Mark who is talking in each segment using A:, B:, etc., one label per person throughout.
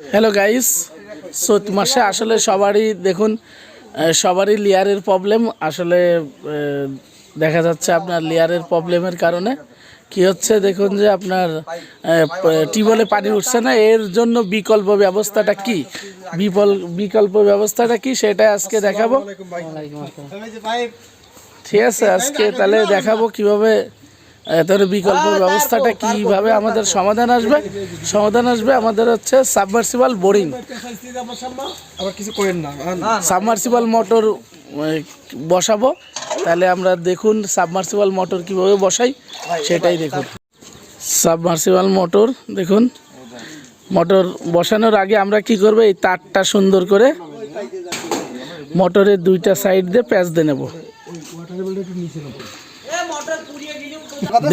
A: Hello guys, চৈত মাসে আসলে সবারই দেখুন সবারই লেয়ারের প্রবলেম। আসলে দেখা যাচ্ছে আপনার লেয়ারের প্রবলেমের কারণে কি হচ্ছে দেখুন যে আপনার টিউবওয়েলে পানি উঠছে না। এর জন্য বিকল্প ব্যবস্থাটা কি, বিকল্প ব্যবস্থাটা কি সেটা আজকে দেখাবো। ঠিক আছে, আজকে তাহলে দেখাবো কিভাবে তার বিকল্প ব্যবস্থাটা কিভাবে আমাদের সমাধান আসবে আমাদের হচ্ছে সাবমার্সিবল বোরিং, সাবমার্সিবল মোটর বসাবো। তাহলে আমরা দেখুন সাবমার্সিবল মোটর কিভাবে বসাই সেটাই দেখুন। সাবমার্সিবল মোটর দেখুন, মোটর বসানোর আগে আমরা কি করব, এই তারটা সুন্দর করে মোটরের দুইটা সাইড দিয়ে প্যাঁচ দিয়ে নেব।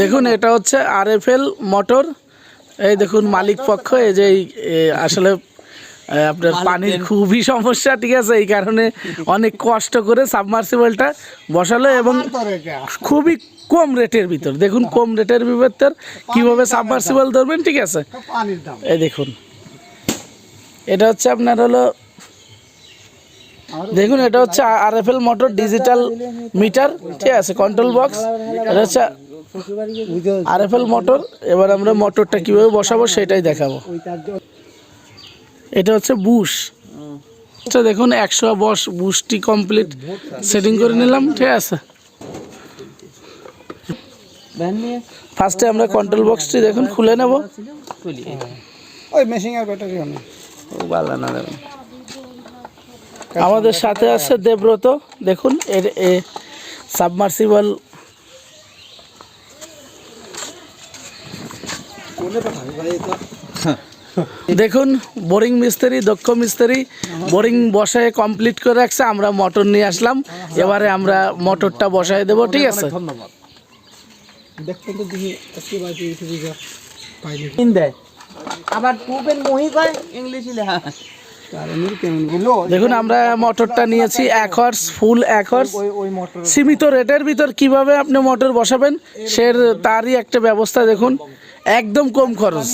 A: দেখুন এটা হচ্ছে আরএফএল মোটর। এই দেখুন মালিক পক্ষ, এই যে আসলে আপনার পানির খুবই সমস্যা, ঠিক আছে, এই কারণে অনেক কষ্ট করে সাবমার্সিবলটা বসালো এবং খুবই কম রেটের ভিতর। দেখুন কম রেটের ভিতর কীভাবে সাবমার্সিবল ধরবেন, ঠিক আছে। এই দেখুন এটা হচ্ছে আপনার হলো, দেখুন এটা হচ্ছে আরএফএল মোটর ডিজিটাল মিটার, ঠিক আছে, কন্ট্রোল বক্স। এটা হচ্ছে আরএফএল মোটর। এবার আমরা মোটরটা কিভাবে বসাবো সেটাই দেখাবো। এটা হচ্ছে বুশ, দেখুন 100 বুশটি কমপ্লিট সেটিং করে নিলাম, ঠিক আছে। ফার্স্টে আমরা কন্ট্রোল বক্সটি দেখুন খুলে নেব। আমাদের সাথে আছে দেবব্রত। দেখুন এর সাবমার্সিবল দেখুন বোরিং মিস্ত্রি, দক্ষ মিস্ত্রি বোরিং বসায় কমপ্লিট করে রাখছে। আমরা মোটর নিয়ে আসলাম, এবারে আমরা মোটরটা বসায় দেব, ঠিক আছে। দেখুন আমরা মোটরটা নিয়েছি 1 হর্স, ফুল 1 হর্স। সীমিত রেটের ভিতর কিভাবে আপনি মোটর বসাবেন তারই একটা ব্যবস্থা। দেখুন একদম কম খরচ,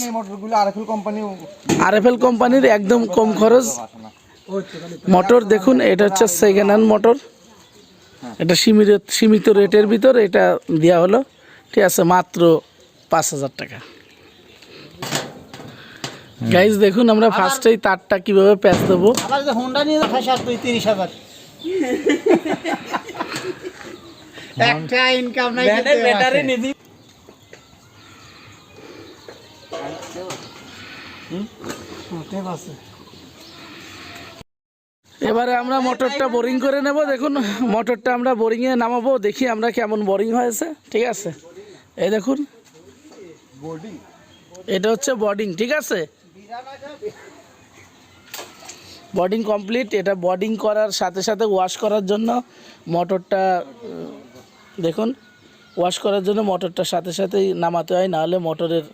A: আরএফএল কোম্পানির একদম কম খরচ মোটর। দেখুন এটা হচ্ছে সেকেন্ড হ্যান্ড মোটর, এটা সীমিত রেটের ভিতর এটা দেওয়া হলো, ঠিক আছে, মাত্র 5,000 টাকা। গাইজ দেখুন আমরা ফার্স্টেই তারটা কিভাবে প্যাচ দেবো। এবারে আমরা মোটরটা বোরিং করে নেব। দেখুন মোটরটা আমরা বোরিংয়ে নামাবো, দেখি আমরা কেমন বোরিং হয়েছে, ঠিক আছে। এই দেখুন এটা হচ্ছে বডিং, ঠিক আছে, বডিং কমপ্লিট। এটা বডিং করার সাথে সাথে ওয়াশ করার জন্য মোটরটা দেখুন, ওয়াশ করার জন্য মোটরটার সাথে সাথেই নামাতে হয়, নাহলে মোটরের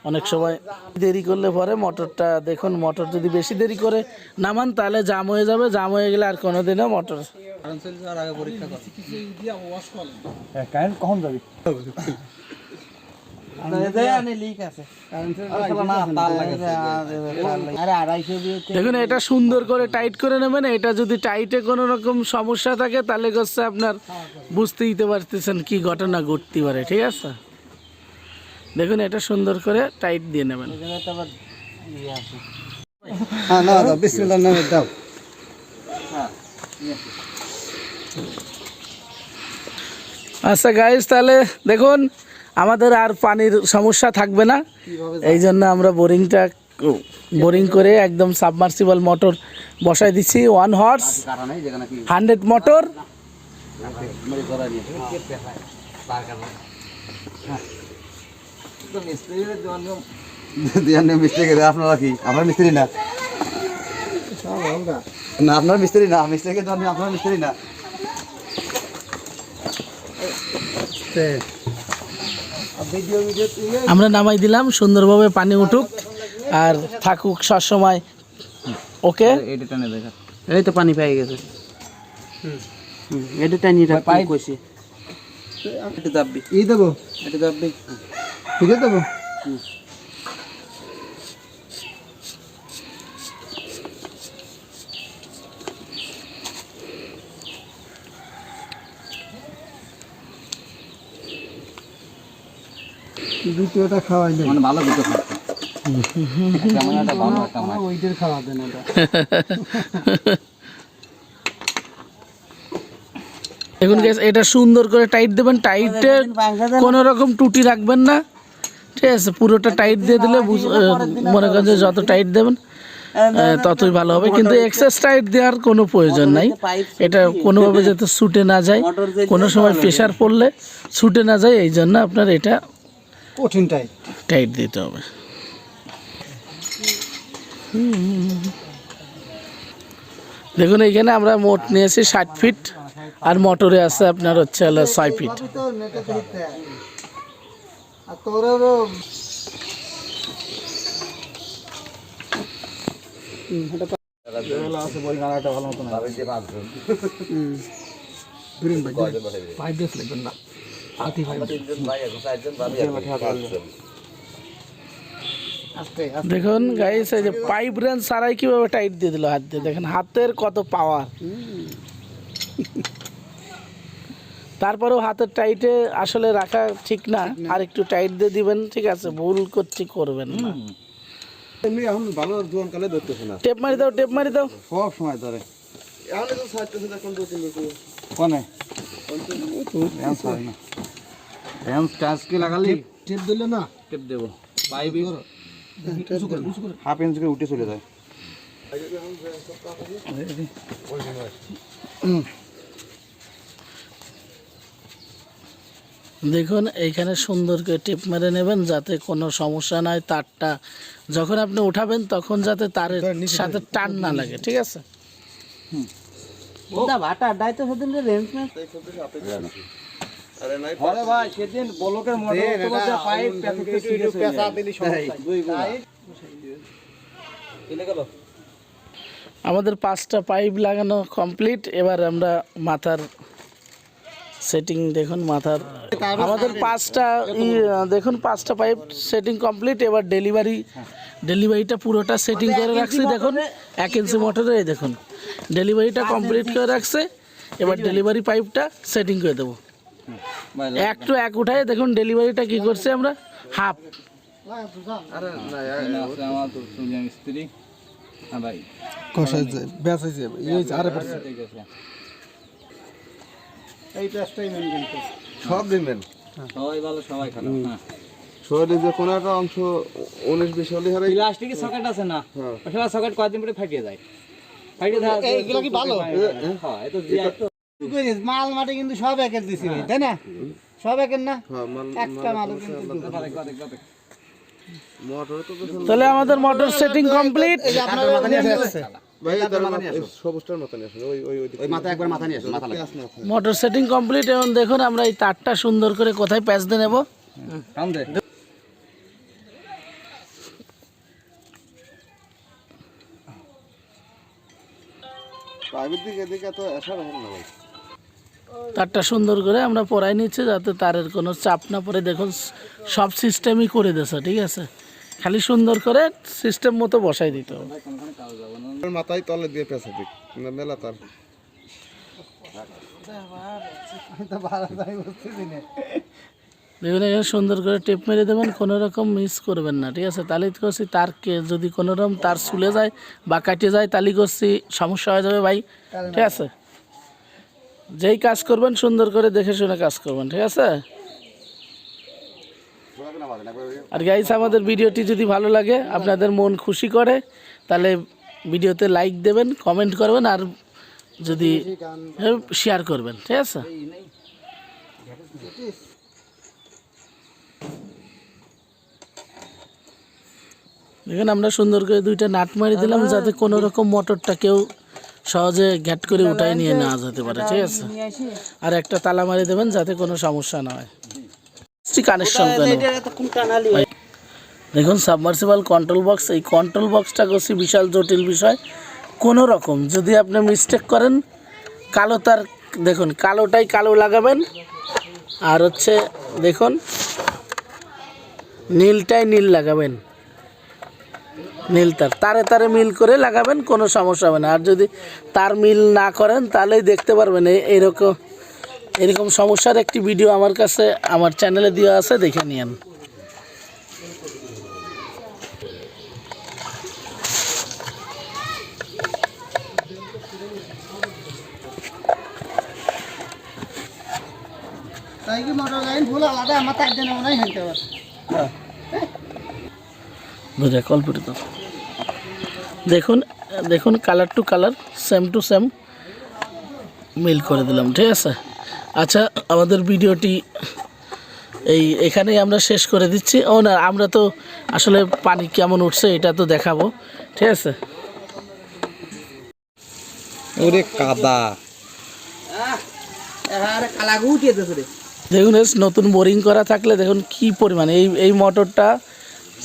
A: অনেক সময় দেরি করলে পরে মোটরটা, দেখুন মোটর যদি বেশি দেরি করে নামান তাহলে জাম হয়ে যাবে, জাম হয়ে গেলে আর কোনোদিনও মোটর দেখুন এটা সুন্দর করে টাইট করে নেবেন। এটা যদি টাইটে কোনো রকম সমস্যা থাকে তাহলে হচ্ছে আপনার বুঝতেই তো পারতেছেন কি ঘটনা ঘটতে পারে, ঠিক আছে। দেখুন এটা সুন্দর করে টাইট দিয়ে নেবেন। আচ্ছা গাইস, তাহলে দেখুন আমাদের আর পানির সমস্যা থাকবে না। এই জন্য আমরা বোরিং করে একদম সাবমার্সিবল মোটর বসাই দিচ্ছি। 1 হর্স 100 মোটর।
B: আপনারা কি আপনার মিস্ত্রি না? না আপনার মিস্ত্রি না, মিস্ত্রিকে আপনার মিস্ত্রি না।
A: আমরা নামাই দিলাম, সুন্দরভাবে পানি উঠুক আর থাকুক সবসময়। ওকে,
C: এই তো পানি পেয়ে গেছে। এটা টানি পাই কইছি, এটা দাবি এই দেবো, এটা দাবি ঠিক আছে দেবো। দ্বিতীয়টা খাওয়াই দেয় মানে ভালো দুটো খাচ্ছে কেমন একটা ভালো একটা মাছ ওইটার খাওয়া দেন ওটা
A: দেখুন গাইস এটা সুন্দর করে টাইট দেবেন, টাইটে কোনো রকম টুটি রাখবেন না, ঠিক আছে? পুরোটা টাইট দিয়ে দিলে মনে করেন যে যত টাইট দেবেন ততই ভালো হবে, কিন্তু এক্সেস টাইট দেওয়ার কোনো প্রয়োজন নাই। এটা কোনোভাবে যাতে ছুটে না যায়, কোনো সময় প্রেশার পড়লে ছুটে না যায়, এই জন্য আপনার এটা
C: কঠিন টাইট
A: টাইট দিতে হবে। দেখুন এইখানে আমরা মোট নিয়েছি 60 ফিট, আর মোটরে আছে আপনার হচ্ছে 6 ফিট। দেখুন গাইস এই যে পাইপ রেঞ্জ ছাড়াই কিভাবে টাইট দিয়ে দিল হাত দিয়ে, দেখেন হাতের কত পাওয়ার। তারপরেও হাতের টাইটে আসলে রাখা ঠিক না, আর একটু টাইট দিয়ে দিবেন, ঠিক আছে? ভুল করছি করবেন না।
B: এমনি এখন ভালো জোয়ান কালে ধরতেছে না,
A: টেপ মারি দাও, টেপ মারি দাও,
B: সব সময় ধরে। এখন তো সাইডটা এখন দু তিন বছর
C: কোনে
B: এখন ছাড়ে না। এখন টাচ কি লাগালি
C: টেপ দিলে না
B: টেপ দেবো, পাইপ হাফ ইঞ্চ করে উঠে চলে যায়।
A: দেখুন এইখানে সুন্দর করে টেপ মেরে নেবেন যাতে কোনো সমস্যা না হয়। তারটা যখন আপনি উঠাবেন তখন যাতে তারের সাথে টান না লাগে, ঠিক আছে?
C: ভাটা ডাইতে সেদিন রেঞ্জ না আরে ভাই সেদিন ব্লকের মোটর তো পাইপ পেঁচা দিলি
A: আমাদের 5টা পাইপ লাগানো কমপ্লিট। এবার আমরা মাথার সেটিং দেখুন, মাথার আমাদের 5টা দেখুন 5টা পাইপ সেটিং কমপ্লিট। এবার ডেলিভারিটা পুরোটা সেটিং করে রাখছি। দেখুন 1 ইঞ্চি মোটরে এই দেখুন ডেলিভারিটা কমপ্লিট করে রাখছে। এবার ডেলিভারি পাইপটা সেটিং করে দেবো। একটু এক উঠায় দেখুন ডেলিভারিটা কি করছে আমরা হাফ।
B: সব দিবেন,
C: সবাই ভালো সবাই খারাপ।
B: শরীরে যে কোনো একটা অংশ 19-20 হলে হারে
C: প্লাস্টিকের সকেট আছে না, ওটা সকেট কয়েকদিন পরে ফাটিয়ে যায়। ফাটিয়ে যায় এইগুলো কি ভালো? হ্যাঁ এত মাল মাটি কিন্তু সব একের দিছি তাই না? সব একের না, একটা মালও কিন্তু
B: মোটর তো
A: তাহলে আমাদের মোটর সেটিং কমপ্লিট।
C: আপনার মাথা নিয়ে আসছে
B: ভাই তার মাথা নিয়ে আসো, সবুজটার মাথা নিয়ে আসো, ওই মাথা একবার মাথা নিয়ে আসো, মাথা লাগে
A: মোটর সেটিং কমপ্লিট। এবং দেখুন আমরা এই তারটা সুন্দর করে কোথায় প্যাচ দিয়ে নেব।
C: কাম দে
B: প্রাইভেট দিকে এদিকে তো আসা হবে না ভাই।
A: তারটা সুন্দর করে আমরা পরাই নিচ্ছি যাতে তারের কোনো চাপ না পড়ে। দেখুন সব সিস্টেমই করে দিয়েছে, ঠিক আছে? খালি সুন্দর করে সিস্টেম মতো বসাই দিতে হবে।
B: মাথায় তলে দিয়ে পেঁচা দিক না মেলা তার
A: দেখুন এখানে সুন্দর করে টেপ মেরে দেবেন, কোনো রকম মিস করবেন না, ঠিক আছে? তাহলে করছি তারকে যদি কোনো রকম তার ছুলে যায় বা কাটে যায় তাহলে করছি সমস্যা হয়ে যাবে ভাই, ঠিক আছে? যেই কাজ করবেন সুন্দর করে দেখে শুনে কাজ করবেন, ঠিক আছে? আর গাইস আমাদের ভিডিওটি যদি ভালো লাগে, আপনাদের মন খুশি করে, তাহলে ভিডিওতে লাইক দেবেন, কমেন্ট করবেন, আর যদি শেয়ার করবেন, ঠিক আছে? দেখুন আমরা সুন্দর করে 2টা নাট মারি দিলাম যাতে কোনো রকম মোটরটা কেউ সহজে গ্যাট করে উঠায় নিয়ে না যেতে পারে, ঠিক আছে? আর একটা তালা মারি দেবেন যাতে কোনো সমস্যা না হয়। কানেকশন দেখুন সাবমার্সিবল কন্ট্রোল বক্স, এই কন্ট্রোল বক্সটা করছি বিশাল জটিল বিষয়। কোনো রকম যদি আপনি মিস্টেক করেন, কালো তার দেখুন কালোটাই কালো লাগাবেন, আর হচ্ছে দেখুন নীলটাই নীল লাগাবেন, নীল তারে তারে মিল করে লাগাবেন, কোনো সমস্যা হবে না। আর যদি তার মিল না করেন তাহলেই দেখতে পারবেন এরকম সমস্যার একটি ভিডিও আমার কাছে আমার চ্যানেলে দেওয়া আছে, দেখে নিন।
C: তাই কি মোটর লাইন ভুল আলাদা আমার তার জন্য মনে হয় হইতে পারে
A: বুঝে কল্পিত তো দেখুন দেখুন colour to colour same to same মিল করে দিলাম, ঠিক আছে। আচ্ছা, আমাদের ভিডিওটি এখানেই আমরা শেষ করে দিচ্ছি। ও না, আমরা তো আসলে পানি কেমন উঠছে এটা তো দেখাবো, ঠিক আছে।
B: ওরে কাদা
C: আরে কালাগু উঠিয়ে দিয়েছে রে।
A: দেখুন নতুন বোরিং করা থাকলে দেখুন কি পরিমাণ এই মোটরটা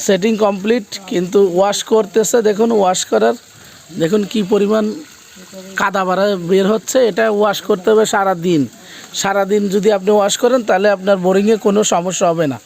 A: সেটিং কমপ্লিট, কিন্তু ওয়াশ করতেছে দেখুন, ওয়াশ করার দেখুন কি পরিমাণ কাদা বাড়া বের হচ্ছে। এটা ওয়াশ করতে হবে সারাদিন। সারাদিন যদি আপনি ওয়াশ করেন তাহলে আপনার বোরিংয়ে কোনো সমস্যা হবে না।